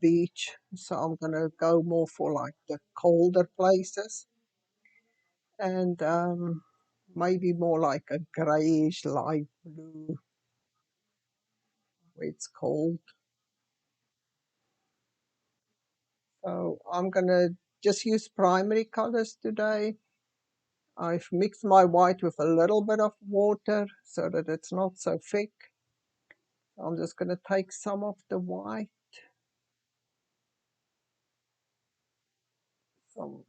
beach, so I'm gonna go more for like the colder places, and maybe more like a grayish light blue where it's cold. So I'm gonna just use primary colors today. I've mixed my white with a little bit of water so that it's not so thick. I'm just gonna take some of the white, some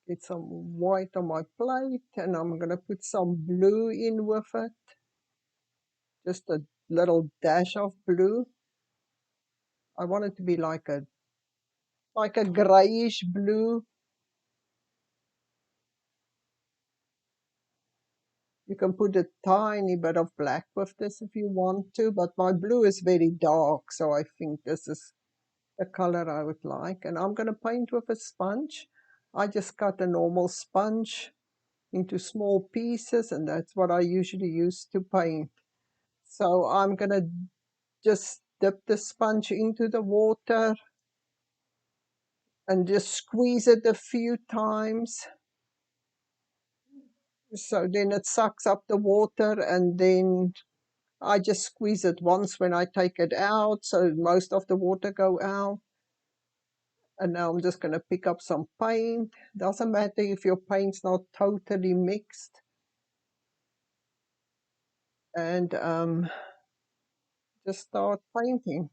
get some white on my plate, and I'm gonna put some blue in with it, just a little dash of blue. I want it to be like a grayish blue. You can put a tiny bit of black with this if you want to, but my blue is very dark, so I think this is the color I would like. And I'm going to paint with a sponge. I just cut a normal sponge into small pieces, and that's what I usually use to paint. So I'm going to just dip the sponge into the water and just squeeze it a few times. So then it sucks up the water, and then I just squeeze it once when I take it out, so most of the water go out. And now I'm just going to pick up some paint. Doesn't matter if your paint's not totally mixed. And just start painting.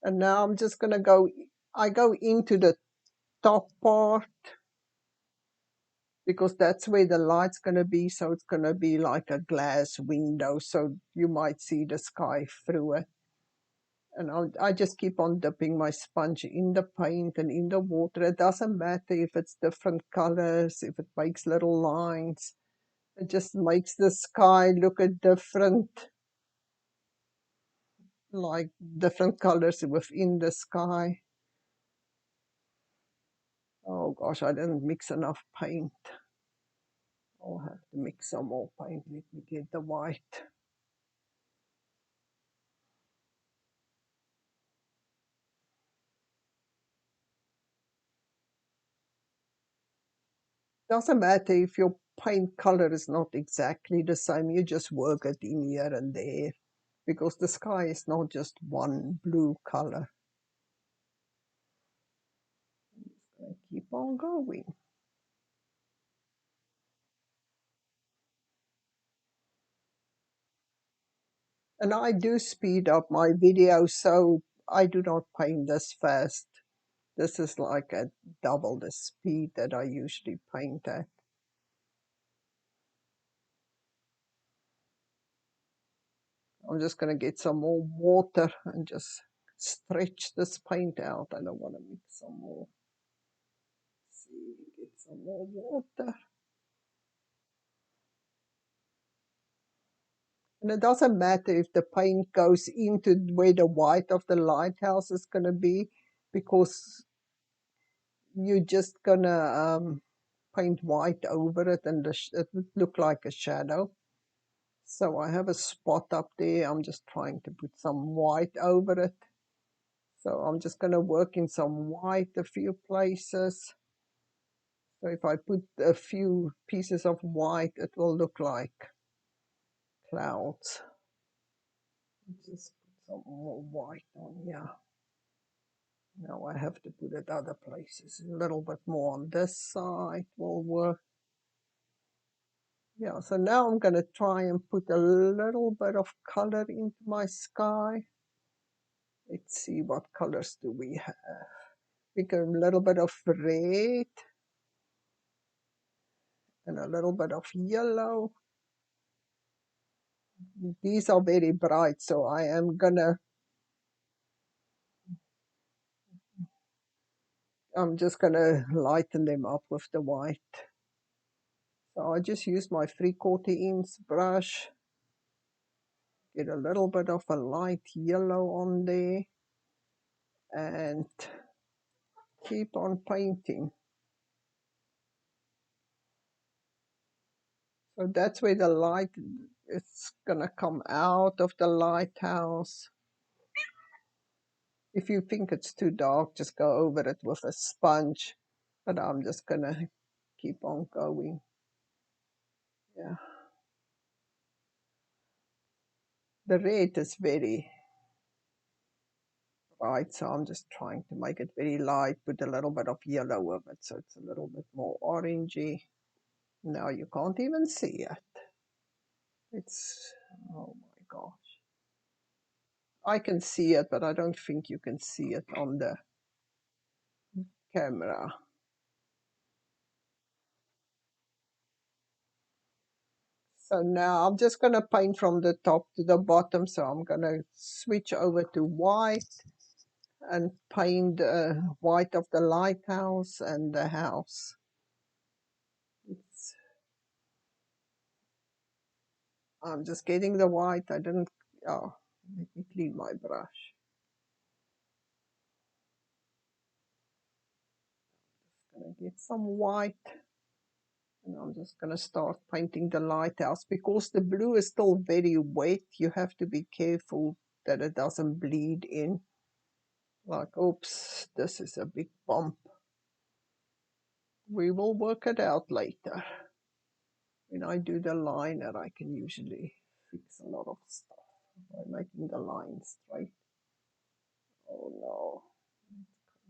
And now I'm just going to I go into the top part because that's where the light's going to be. So it's going to be like a glass window. So you might see the sky through it. And I just keep on dipping my sponge in the paint and in the water. It doesn't matter if it's different colors, if it makes little lines. It just makes the sky look a different, like different colors within the sky. Oh gosh, I didn't mix enough paint. I'll have to mix some more paint. Let me get the white. Doesn't matter if your paint color is not exactly the same, you just work it in here and there because the sky is not just one blue color. I'm just going to keep on going. And I do speed up my video, so I do not paint this fast. This is like at double the speed that I usually paint at. I'm just going to get some more water and just stretch this paint out. I don't want to mix some more. Let's see, get some more water. And it doesn't matter if the paint goes into where the white of the lighthouse is going to be, because you're just going to paint white over it and it would look like a shadow. So I have a spot up there. I'm just trying to put some white over it. So I'm just going to work in some white a few places. So if I put a few pieces of white, it will look like clouds. Just put some more white on here. Now I have to put it other places. A little bit more on this side will work. Yeah, so now I'm going to try and put a little bit of color into my sky. Let's see, what colors do we have? We got a little bit of red and a little bit of yellow. These are very bright, so I'm just gonna lighten them up with the white. So I just use my 3/4 inch brush, get a little bit of a light yellow on there, and keep on painting. So that's where the light it's gonna come out of the lighthouse. If you think it's too dark, just go over it with a sponge. But I'm just gonna keep on going. Yeah. The red is very bright, so I'm just trying to make it very light, put a little bit of yellow with it, so it's a little bit more orangey. Now you can't even see it. It's, oh my gosh. I can see it, but I don't think you can see it on the camera. So now I'm just going to paint from the top to the bottom. So I'm going to switch over to white and paint the white of the lighthouse and the house. I'm just getting the white. I didn't, oh, let me clean my brush. Gonna get some white. And I'm just going to start painting the lighthouse. Because the blue is still very wet, you have to be careful that it doesn't bleed in. Like, oops, this is a big bump. We will work it out later. When I do the liner, I can usually fix a lot of stuff by making the line straight. Oh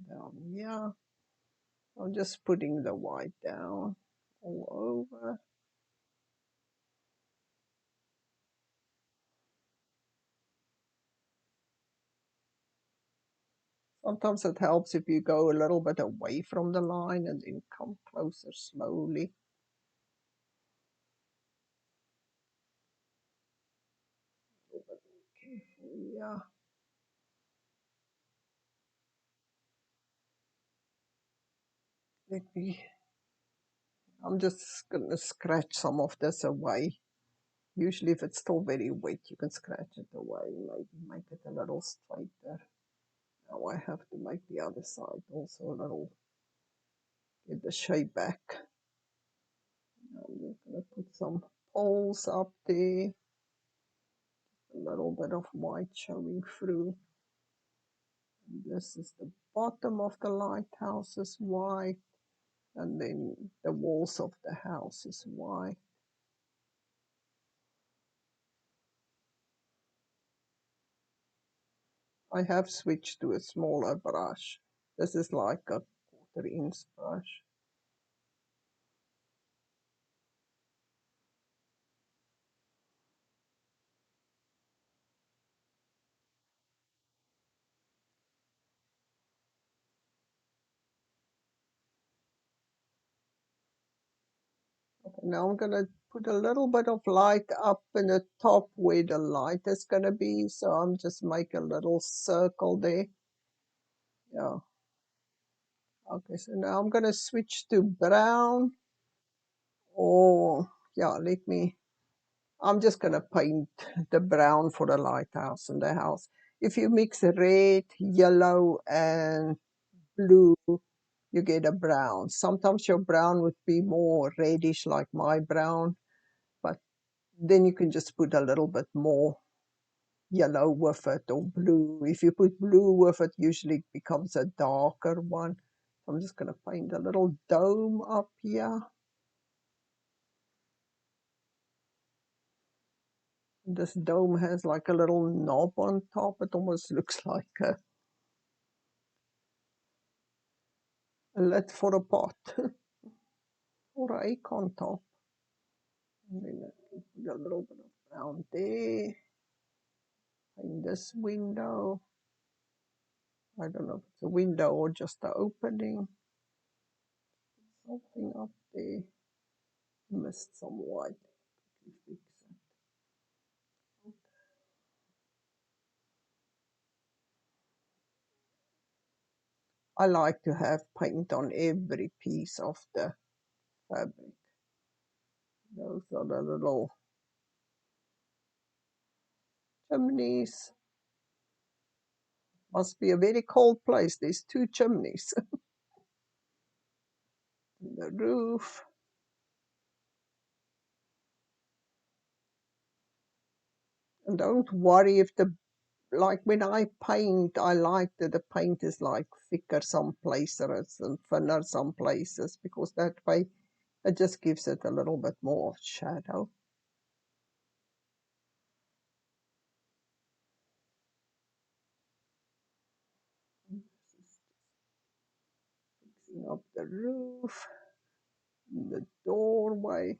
no, down here. I'm just putting the white down all over. Sometimes it helps if you go a little bit away from the line and then come closer slowly. Okay, yeah. Let me, I'm just gonna scratch some of this away. Usually if it's still very wet, you can scratch it away, maybe make it a little straighter. Now I have to make the other side also a little, get the shape back. Now I'm just gonna put some poles up there. A little bit of white showing through. And this is the bottom of the lighthouse is white, and then the walls of the house is white. I have switched to a smaller brush. This is like a 1/4 inch brush. Okay, now I'm gonna put a little bit of light up in the top where the light is gonna be. So I'm just make a little circle there. Yeah. Okay, so now I'm gonna switch to brown. Or yeah, I'm just gonna paint the brown for the lighthouse and the house. If you mix red, yellow, and blue, you get a brown. Sometimes your brown would be more reddish like my brown, but then you can just put a little bit more yellow with it or blue. If you put blue with it, usually it becomes a darker one. I'm just going to paint a little dome up here. This dome has like a little knob on top. It almost looks like a lid for a pot or an acorn top. And then I can put a little bit of brown there. In this window, I don't know if it's a window or just an opening. Something up there. Missed some white. Fix it. I like to have paint on every piece of the fabric. Those are the little chimneys. Must be a very cold place. There's 2 chimneys. The roof. And don't worry if like when I paint, I like that the paint is like thicker some places and thinner some places, because that way it just gives it a little bit more shadow. Fixing up the roof, the doorway.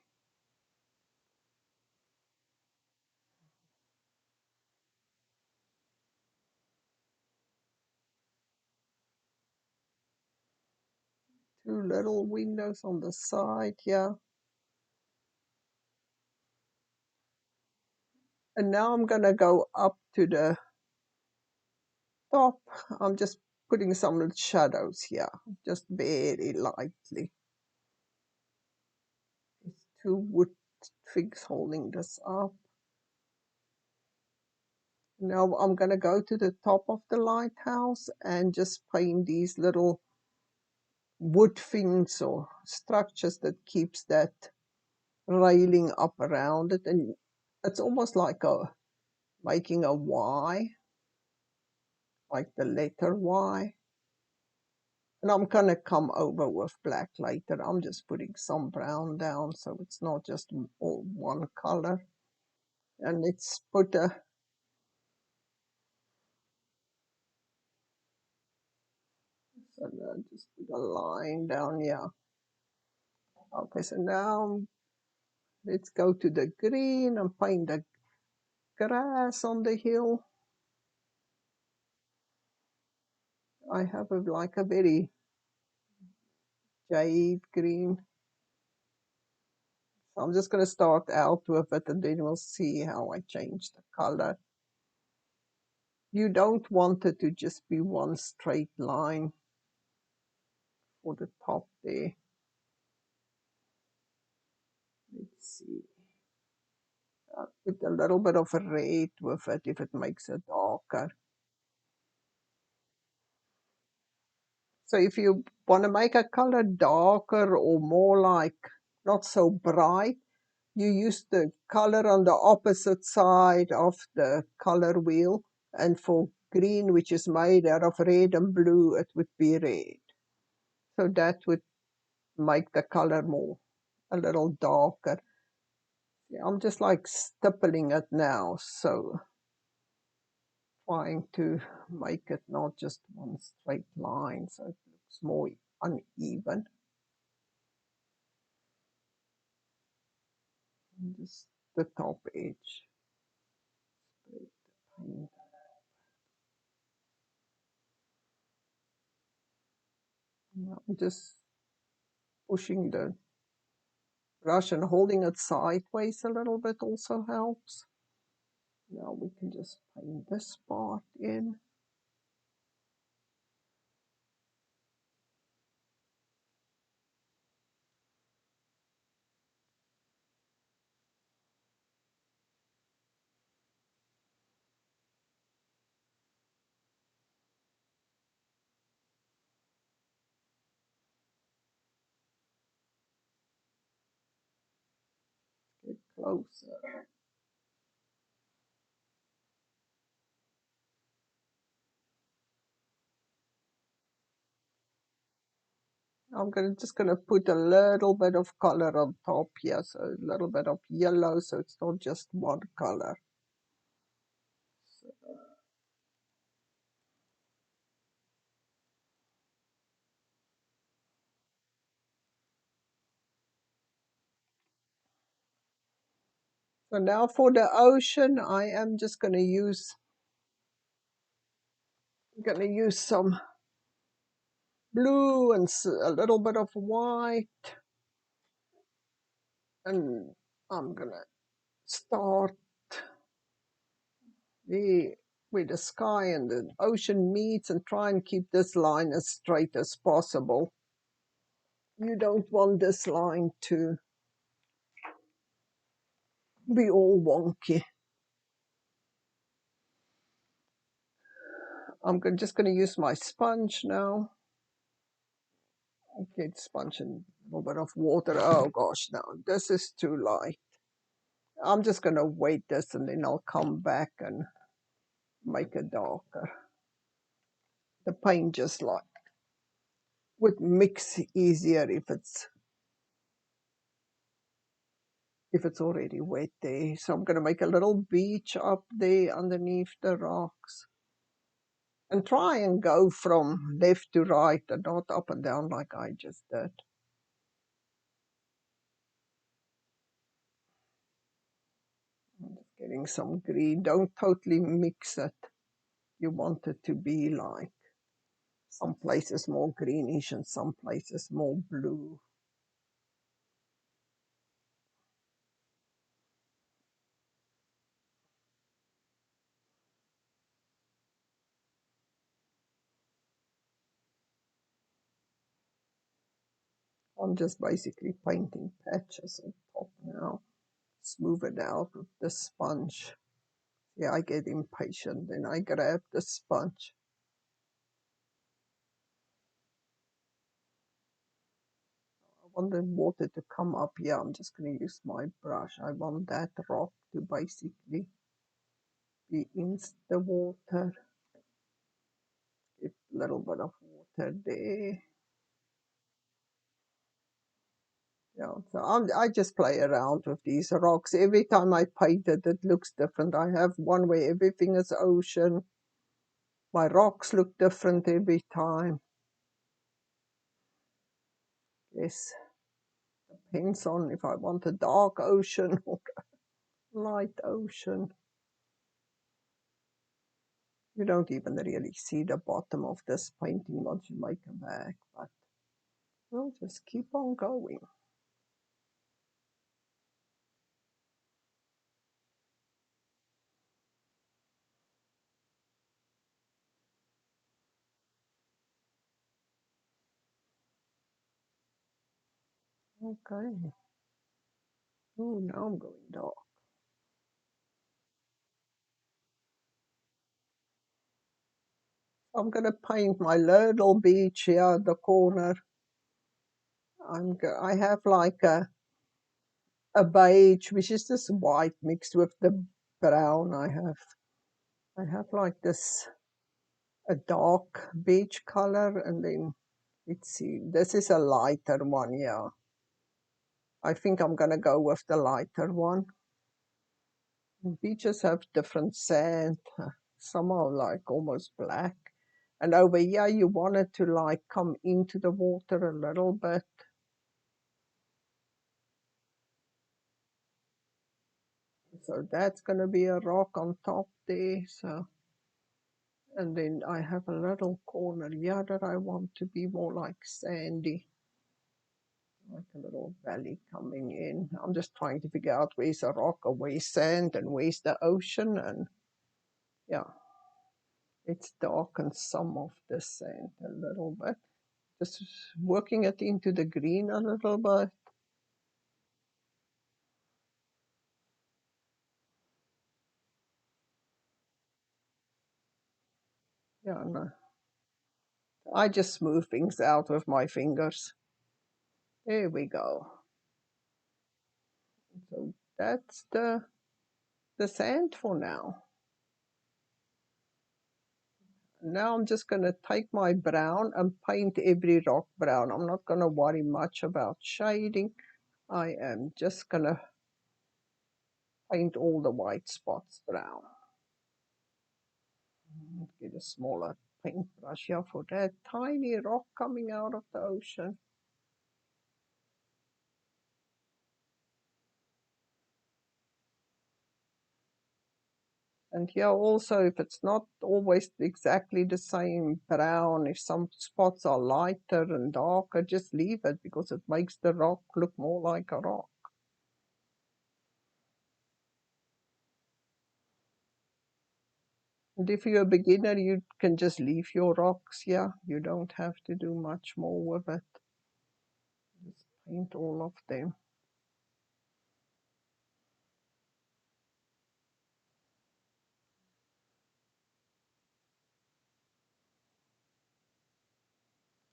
Two little windows on the side, yeah. And now I'm gonna go up to the top. I'm just putting some shadows here, just very lightly. It's two wood twigs holding this up. Now I'm gonna go to the top of the lighthouse and just paint these little wood things or structures that keeps that railing up around it, and it's almost like a making a Y, like the letter Y. And I'm gonna come over with black later. I'm just putting some brown down so it's not just all one color. And let's put a, so just put a line down here. Okay, so now let's go to the green and paint the grass on the hill. I have like a very jade green. So I'm just going to start out with it and then we'll see how I change the color. You don't want it to just be one straight line for the top there. Let's see. I'll put a little bit of red with it if it makes it darker. So if you want to make a color darker or more like not so bright, you use the color on the opposite side of the color wheel. And for green, which is made out of red and blue, it would be red. So that would make the color more, a little darker. Yeah, I'm just like stippling it now. So trying to make it not just one straight line, so it looks more uneven. And just the top edge. I'm just pushing the brush and holding it sideways a little bit also helps. Now we can just paint this part in. Get closer. Just gonna put a little bit of color on top here, so a little bit of yellow, so it's not just one color. So now for the ocean, I am just gonna use some blue and a little bit of white, and I'm gonna start the where the sky and the ocean meets and try and keep this line as straight as possible. You don't want this line to be all wonky. I'm just going to use my sponge now. Okay, sponge and a little bit of water. Oh gosh, no, this is too light. I'm just going to wait this and then I'll come back and make it darker. The paint just like would mix easier if it's already wet there. So I'm going to make a little beach up there underneath the rocks. And try and go from left to right and not up and down like I just did. I'm just getting some green. Don't totally mix it. You want it to be like some places more greenish and some places more blue. I'm just basically painting patches on top now. Smooth it out with the sponge. Yeah, I get impatient, then I grab the sponge. I want the water to come up. Yeah, I'm just going to use my brush. I want that rock to basically be in the water. Give a little bit of water there. Yeah, so I just play around with these rocks. Every time I paint it, it looks different. I have one where everything is ocean. My rocks look different every time. Yes, depends on if I want a dark ocean or a light ocean. You don't even really see the bottom of this painting once you make a bag, but we'll just keep on going. Okay. Oh, now I'm going dark. I'm going to paint my little beach here at the corner. I have like a beige, which is this white mixed with the brown. I have like this a dark beige color, and then let's see, this is a lighter one. Yeah, I think I'm gonna go with the lighter one. Beaches have different sand. Some are like almost black. And over here, you want it to like come into the water a little bit. So that's going to be a rock on top there. So, and then I have a little corner here that I want to be more like sandy, like a little valley coming in. I'm just trying to figure out where's a rock or where's sand and where's the ocean. And yeah, it's darkened some of the sand a little bit. Just working it into the green a little bit. Yeah, no. I just smooth things out with my fingers. There we go. So that's the sand for now. Now I'm just going to take my brown and paint every rock brown. I'm not going to worry much about shading. I am just going to paint all the white spots brown. Get a smaller paintbrush here for that tiny rock coming out of the ocean. And here also, if it's not always exactly the same brown, if some spots are lighter and darker, just leave it because it makes the rock look more like a rock. And if you're a beginner, you can just leave your rocks here. You don't have to do much more with it. Just paint all of them.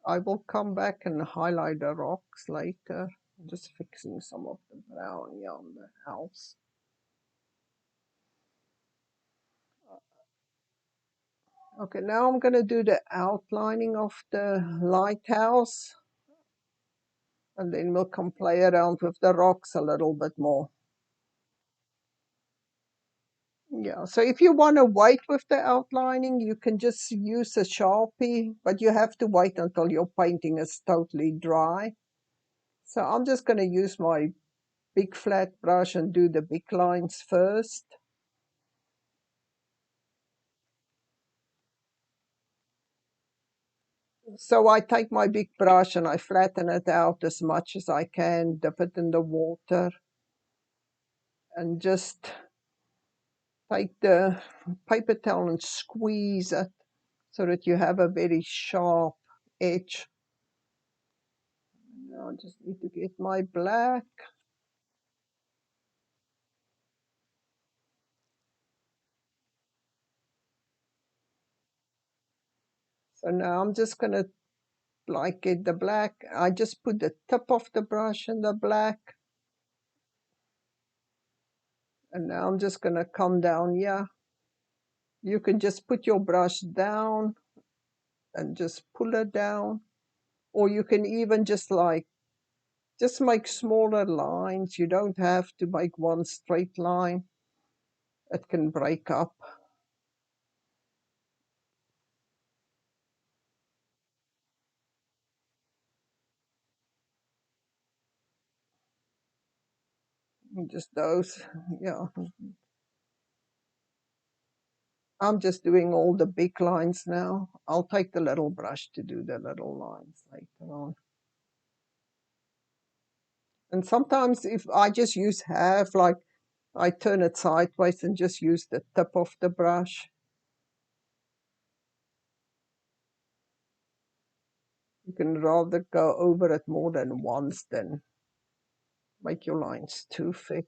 I will come back and highlight the rocks later. I'm just fixing some of the brown here on the house. Okay, now I'm going to do the outlining of the lighthouse, and then we'll come play around with the rocks a little bit more. Yeah, so if you want to wait with the outlining, you can just use a Sharpie, but you have to wait until your painting is totally dry. So I'm just going to use my big flat brush and do the big lines first. So I take my big brush and I flatten it out as much as I can, dip it in the water, and just take the paper towel and squeeze it so that you have a very sharp edge. Now I just need to get my black. So now I'm just going to like get the black. I just put the tip of the brush in the black. And now I'm just going to come down here. You can just put your brush down and just pull it down. Or you can even just make smaller lines. You don't have to make one straight line. It can break up. Just those, yeah. I'm just doing all the big lines now. I'll take the little brush to do the little lines later on. And sometimes if I just use half, like I turn it sideways and just use the tip of the brush. You can rather go over it more than once than make your lines too thick.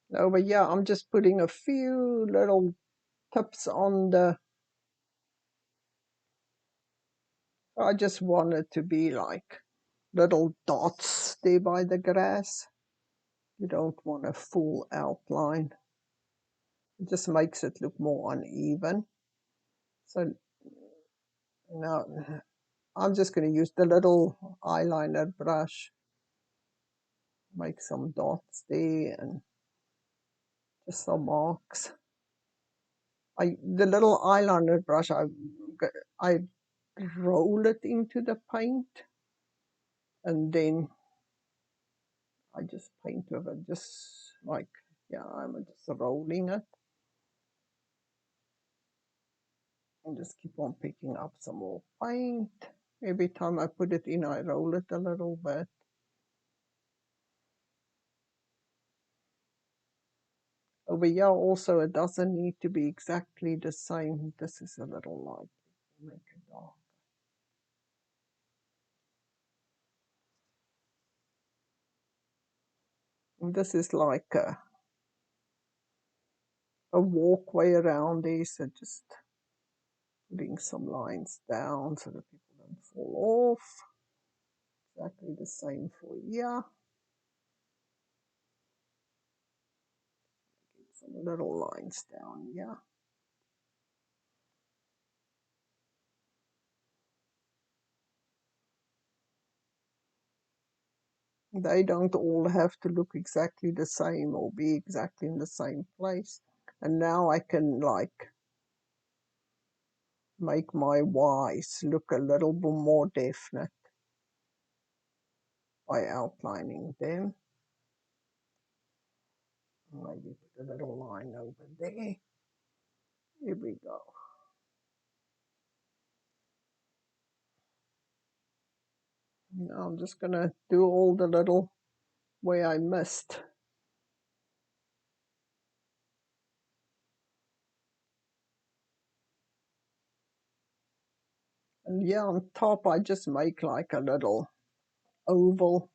No, but yeah, I'm just putting a few little tips on the, I just want it to be like little dots there by the grass. You don't want a full outline. It just makes it look more uneven. So now I'm just going to use the little eyeliner brush, make some dots there and just some marks. The little eyeliner brush, I roll it into the paint, and then I just paint with it, just like, yeah, I'm just rolling it. And just keep on picking up some more paint. Every time I put it in, I roll it a little bit. Over here also, it doesn't need to be exactly the same. This is a little light. Make it dark. And this is like a walkway around there, so just putting some lines down so that people don't fall off. Exactly the same for here. Get some little lines down here. They don't all have to look exactly the same or be exactly in the same place. And now I can like make my Y's look a little bit more definite by outlining them. Maybe put a little line over there. Here we go. Now I'm just gonna do all the little where I missed. And yeah, on top I just make like a little oval.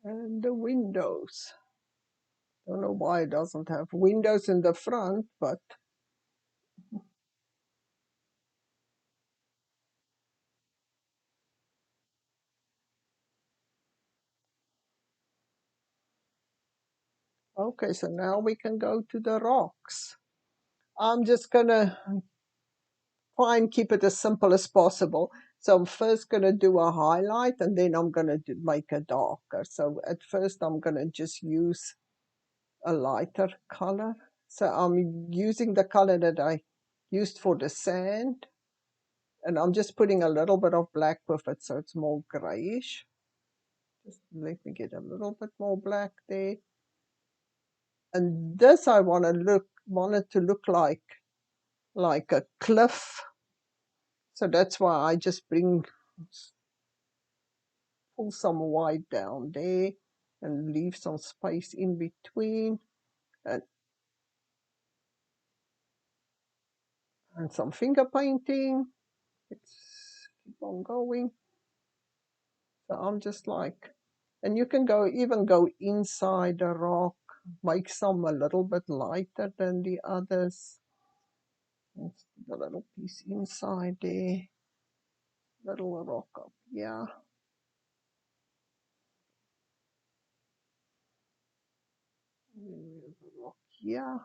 And the windows. Don't know why it doesn't have windows in the front, but okay, so now we can go to the rocks. I'm just gonna try and keep it as simple as possible. So I'm first gonna do a highlight and then I'm gonna make it darker. So at first I'm gonna just use a lighter color. So I'm using the color that I used for the sand, and I'm just putting a little bit of black with it so it's more grayish. Just let me get a little bit more black there. And this I want it to look like a cliff. So that's why I just pull some white down there and leave some space in between, and, and some finger painting. Let's keep on going. So I'm just like, and you can even go inside the rock, make some a little bit lighter than the others. Let's put a little piece inside there, little rock up here. Rock here.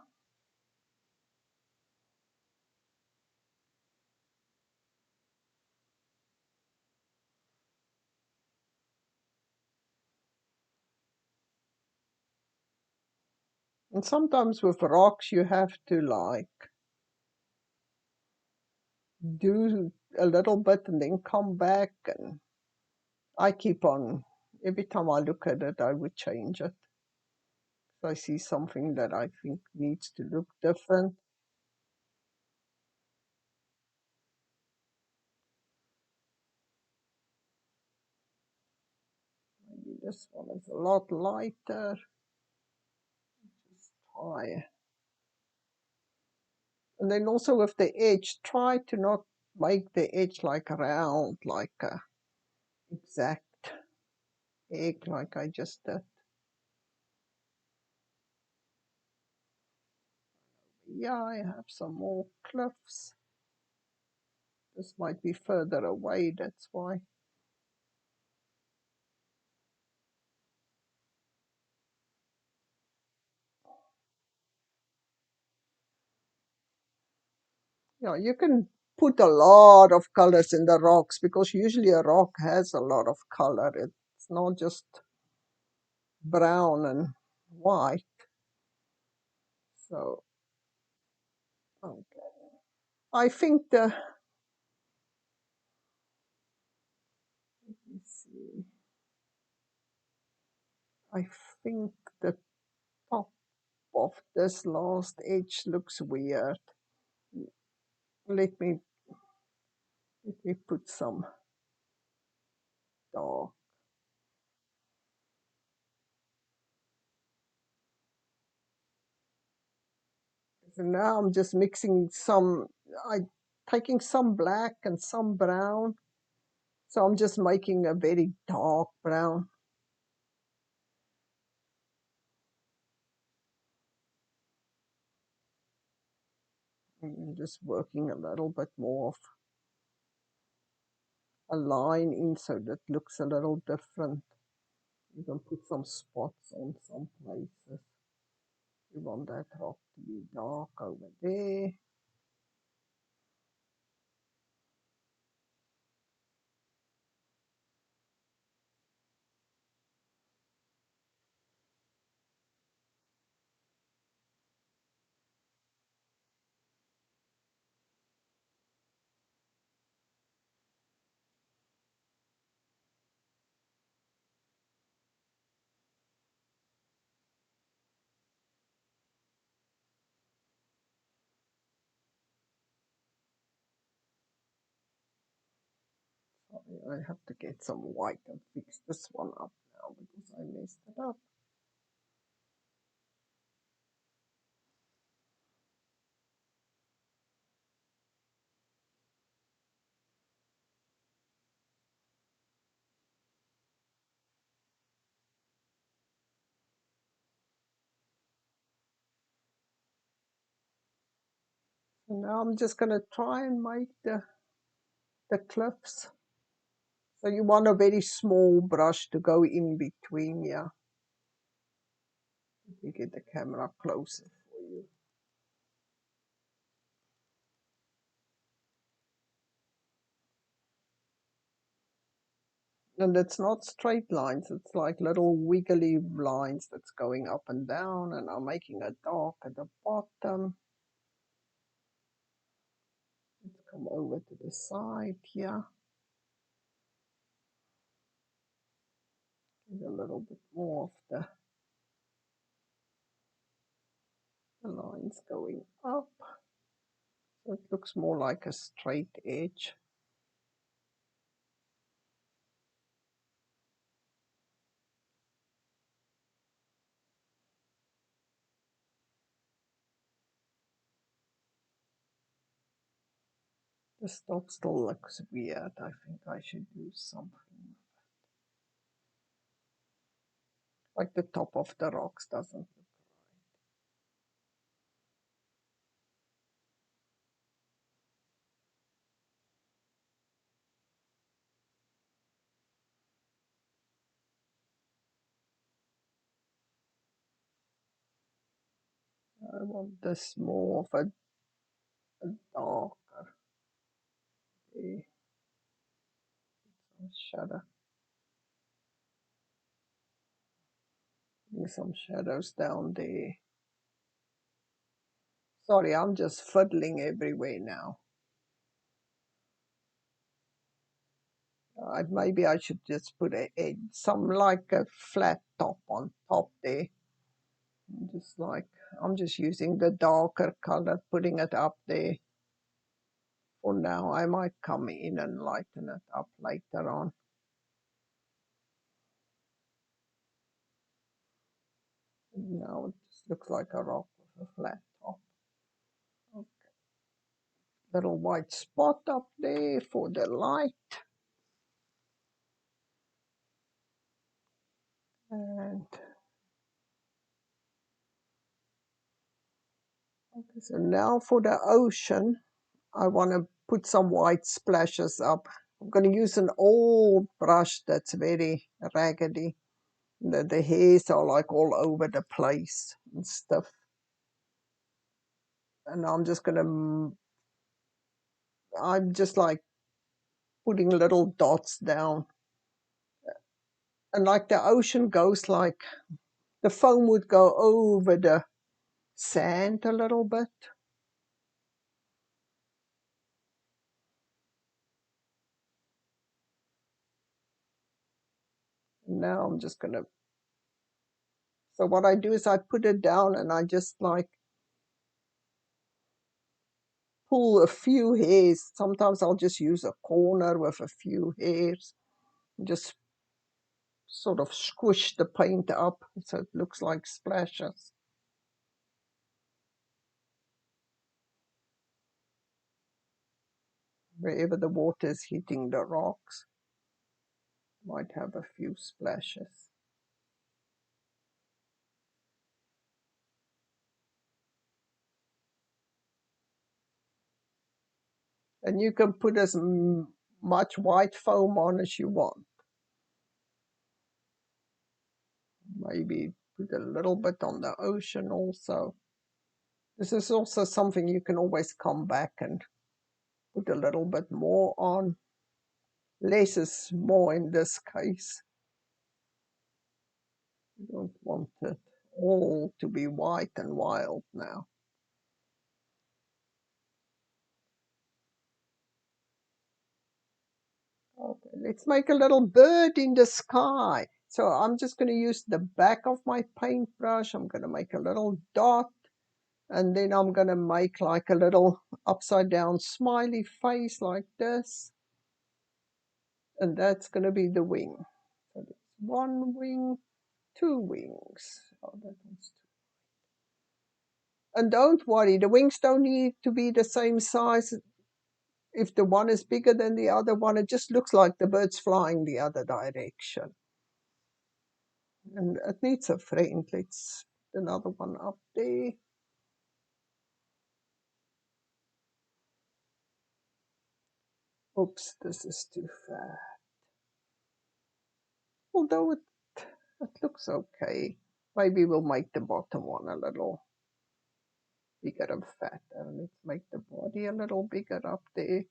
And sometimes with rocks you have to like do a little bit and then come back, and I keep on, every time I look at it I would change it. If I see something that I think needs to look different. Maybe this one is a lot lighter. Just try. And then also with the edge, try to not make the edge like round, like a exact egg like I just did. Yeah, I have some more cliffs. This might be further away, that's why. Yeah, you can put a lot of colors in the rocks because usually a rock has a lot of color. It's not just brown and white. So, okay. I think let me see. I think the top of this last edge looks weird. Let me put some dark. So now I'm just mixing I taking some black and some brown. So I'm just making a very dark brown. I'm just working a little bit more of a line in so that looks a little different. You can put some spots on some places. You want that rock to be dark over there. I have to get some white and fix this one up now because I messed it up. Now I'm just going to try and make the cliffs. So you want a very small brush to go in between, yeah. Let me get the camera closer for you. And it's not straight lines, it's like little wiggly lines that's going up and down, and I'm making a dark at the bottom. Let's come over to the side here. Get a little bit more of the lines going up. So it looks more like a straight edge. The top still looks weird. I think I should do something. Like the top of the rocks doesn't look right. I want this more of a darker. Okay. Some shadow. Some shadows down there. Sorry, I'm just fiddling everywhere now. Maybe I should just put some like a flat top on top there. Just like, I'm just using the darker color, putting it up there. For now, I might come in and lighten it up later on. Now it just looks like a rock with a flat top. Okay. Little white spot up there for the light. And okay, so now for the ocean, I want to put some white splashes up. I'm going to use an old brush that's very raggedy. The hairs are like all over the place and stuff. And I'm just like putting little dots down. And like the ocean goes like, the foam would go over the sand a little bit. Now I'm just going to, so what I do is I put it down and I just like pull a few hairs. Sometimes I'll just use a corner with a few hairs. Just sort of squish the paint up so it looks like splashes. Wherever the water is hitting the rocks, might have a few splashes. And you can put as much white foam on as you want. Maybe put a little bit on the ocean also. This is also something you can always come back and put a little bit more on. Less is more in this case. You don't want it all to be white and wild now. Okay, let's make a little bird in the sky. So I'm just going to use the back of my paintbrush. I'm going to make a little dot. And then I'm going to make like a little upside down smiley face like this. And that's going to be the wing. So there's one wing, two wings. Oh, that one's two. And don't worry, the wings don't need to be the same size. If the one is bigger than the other one, it just looks like the bird's flying the other direction. And it needs a friend. Let's put another one up there. Oops, this is too fat. Although it looks okay. Maybe we'll make the bottom one a little bigger and fatter. Let's make the body a little bigger up there.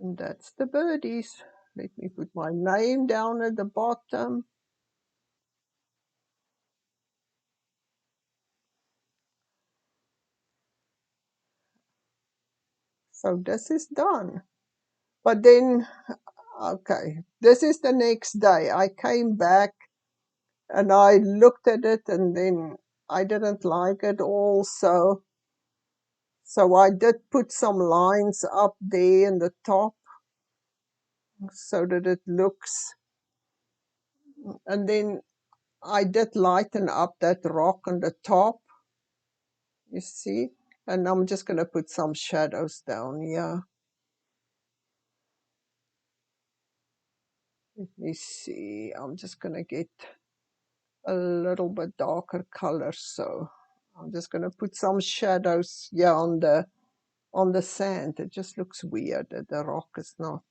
And that's the birdies. Let me put my name down at the bottom. So this is done. But then, okay, this is the next day. I came back and I looked at it and then I didn't like it all. So I did put some lines up there in the top so that it looks, and then I did lighten up that rock on the top, you see, and I'm just going to put some shadows down here. Let me see, I'm just going to get a little bit darker color, so I'm just going to put some shadows here on the sand. It just looks weird that the rock is not.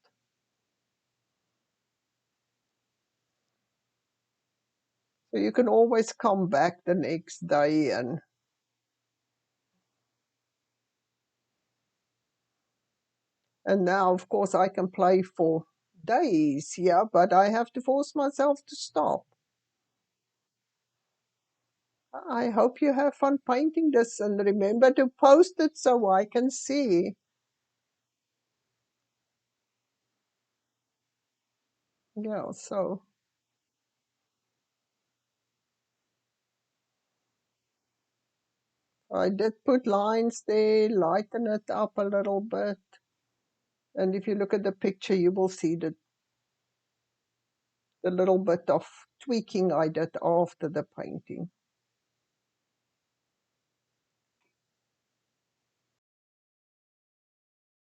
So you can always come back the next day and now of course I can play for days here, but I have to force myself to stop. I hope you have fun painting this and remember to post it so I can see. Yeah, so I did put lines there, lighten it up a little bit. And if you look at the picture, you will see the little bit of tweaking I did after the painting.